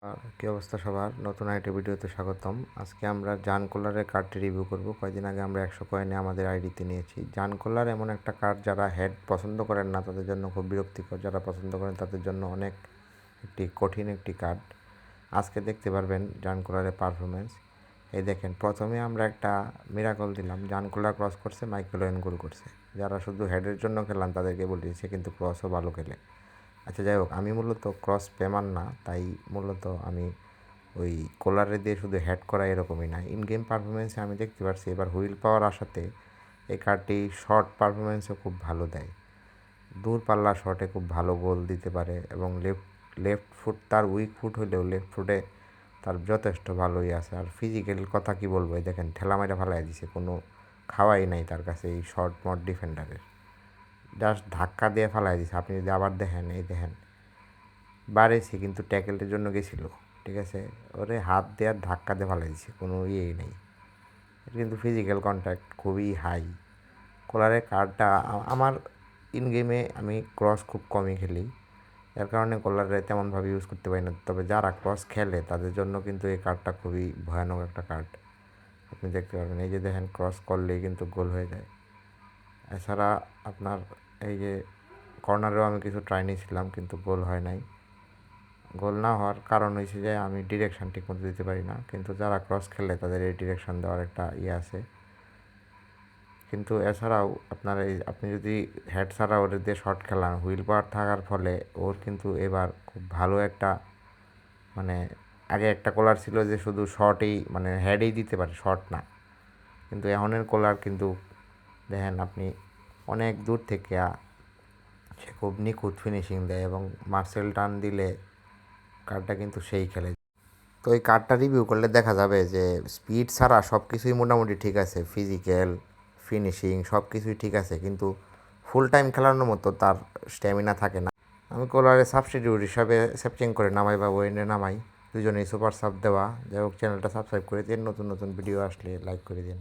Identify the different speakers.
Speaker 1: আর কি অবস্থা সবার, নতুন একটা ভিডিওতে স্বাগতম। আজকে আমরা জান কোলারের কার্ডটি রিভিউ করব। কয়েকদিন আগে আমরা 100 কয়েনে আমাদের আইডিতে নিয়েছি। জান কোলার এমন একটা কার্ড যারা হেড পছন্দ করেন না তাদের জন্য খুব বিরক্তিকর, যারা পছন্দ করেন তাদের জন্য অনেক কঠিন একটি কার্ড। আজকে দেখতে পারবেন জান কোলারের পারফরমেন্স। এই দেখেন, প্রথমে আমরা একটা মিরাকল দিলাম, জান কোলার ক্রস করছে, মাইকেল ওয়েন গোল করছে। যারা শুধু হেডের জন্য খেলান তাদেরকে বলিয়েছে, কিন্তু ক্রসও ভালো খেলে। আচ্ছা যাই হোক, আমি মূলত ক্রস পেমান না, তাই মূলত আমি ওই কোলারে দিয়ে শুধু হেড করা এরকমই না। ইন গেম পারফরমেন্সে আমি দেখতে পাচ্ছি এবার হুইল পাওয়ার আসাতে এই কার্ডটি শর্ট পারফরমেন্সও খুব ভালো দেয়। দূরপাল্লা শটে খুব ভালো গোল দিতে পারে এবং লেফট ফুট তার উইক ফুট হলেও লেফট ফুটে তার যথেষ্ট ভালোই আছে। আর ফিজিক্যাল কথা কি বলবো, এই দেখেন ঠেলা মেরে ফালাই দিছে, কোনো খাওয়াই নাই তার কাছে এই শর্ট মট ডিফেন্ডারের। জাস্ট ধাক্কা দিয়ে ফালাই দিছে। আপনি যদি আবার দেখেন, এই দেখেন বাড়েছে কিন্তু ট্যাকেলের জন্য গেছিল, ঠিক আছে, ওরে হাত দেওয়ার ধাক্কা দিয়ে ফালাই দিছে, কোনো ইয়েই নেই। এটা কিন্তু ফিজিক্যাল কন্ট্যাক্ট খুবই হাই। কোলারের কার্ডটা আমার ইন গেমে আমি ক্রস খুব কমই খেলি, যার কারণে কোলারে তেমনভাবে ইউজ করতে পারি না। তবে যারা ক্রস খেলে তাদের জন্য কিন্তু এই কার্ডটা খুবই ভয়ানক একটা কার্ড। আপনি দেখতে পারবেন, এই যে দেখেন ক্রস করলেই কিন্তু গোল হয়ে যায়। এছাড়া আপনার এই যে কর্নারেও আমি কিছু ট্রাই নিয়েছিলাম, কিন্তু গোল হয় নাই। গোল না হওয়ার কারণ হয়েছে যে আমি ডিরেকশান ঠিকমতো দিতে পারি না, কিন্তু যারা ক্রস খেলে তাদের এই ডিরেকশান দেওয়ার একটা ইয়ে আছে। কিন্তু এছাড়াও আপনার এই আপনি যদি হেড ছাড়া ওর দিয়ে শট খেলান, হুইল পাওয়ার থাকার ফলে ওর কিন্তু এবার খুব ভালো একটা, মানে আগে একটা কোলার ছিল যে শুধু শটই, মানে হেডেই দিতে পারে, শট না। কিন্তু এখনের কোলার কিন্তু দেখেন আপনি অনেক দূর থেকে সে খুব নিখুঁত ফিনিশিং দেয় এবং মার্সেল টান দিলে কার্ডটা কিন্তু সেই খেলে। তো এই কার্ডটা রিভিউ করলে দেখা যাবে যে স্পিড ছাড়া সব কিছুই মোটামুটি ঠিক আছে, ফিজিক্যাল ফিনিশিং সব কিছুই ঠিক আছে, কিন্তু ফুল টাইম খেলানোর মতো তার স্ট্যামিনা থাকে না। আমি কোলারে সাবস্টিটিউট হিসাবে সেপচিং করে নামাই বা ওয়েনে নামাই, দুজনেই সুপার সাব দেওয়া। যাই হোক, চ্যানেলটা সাবস্ক্রাইব করে দিন, নতুন নতুন ভিডিও আসলে লাইক করে দিন।